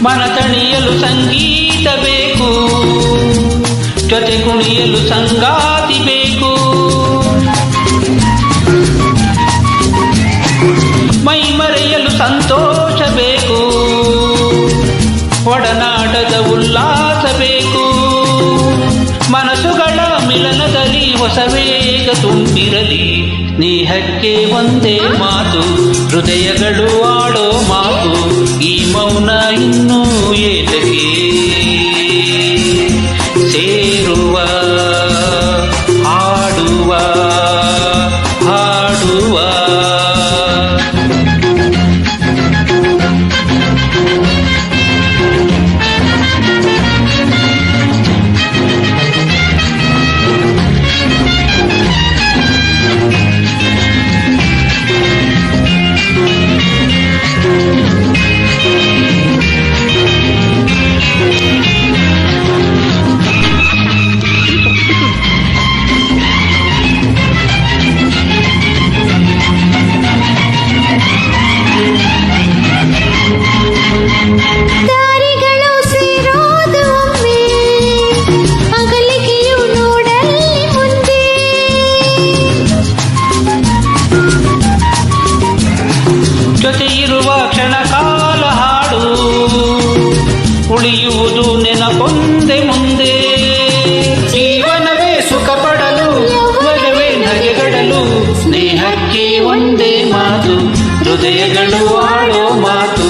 ಮನತಣಿಯಲು ಸಂಗೀತ ಬೇಕು, ಜೊತೆ ಕುಣಿಯಲು ಸಂಗಾತಿ ಬೇಕು. ಮೈ ಮರೆಯಲು ಸಂತೋಷ ಬೇಕು, ಒಡನಾಟದ ಉಲ್ಲಾಸ ಬೇಕು. ಮನಸ್ಸುಗಳ ಮಿಲನದಲ್ಲಿ ಹೊಸ ವೇಗ ತುಂಬಿರಲಿ, ಸ್ನೇಹಕ್ಕೆ ಒಂದೇ ಮಾತು, ಹೃದಯಗಳು ಆಡೋ ಮಾತು. ಈ ಮೌನ ಇನ್ನೂ ಏತಕ್ಕೆ ಸೇರುವ ಹಾಡುವ ಹಾಡುವ. ಜೊತೆ ಇರುವ ಕ್ಷಣ ಕಾಲ ಹಾಡು, ಉಳಿಯುವುದು ನೆನಪೊಂದೆ ಮುಂದೆ. ಜೀವನವೇ ಸುಖ ಪಡಲು, ಮಗವೇ ನಗೆಗಡಲು, ಸ್ನೇಹಕ್ಕೆ ಒಂದೇ ಮಾತು, ಹೃದಯಗಳು ಆಡೋ ಮಾತು.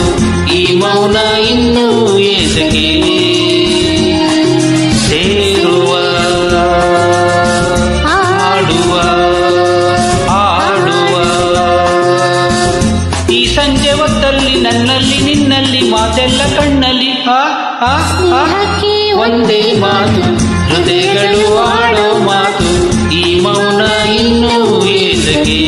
ಈ ಮೌನ ಇನ್ನೂ ಏತಕ್ಕೆ ಸೇರುವ ಹಾಡುವ ಹಾಡುವ. ಈ ಸಂಜೆ ಹೊತ್ತಲ್ಲಿ ನನ್ನಲ್ಲಿ ನಿನ್ನಲ್ಲಿ ಮಾತೆಲ್ಲ ಕಣ್ಣಲ್ಲಿ ಒಂದೇ ಮಾತು, ಹೃದಯಗಳು ಆಡೋ ಮಾತು. ಈ ಮೌನ ಇನ್ನೂ ಏತಕ್ಕೆ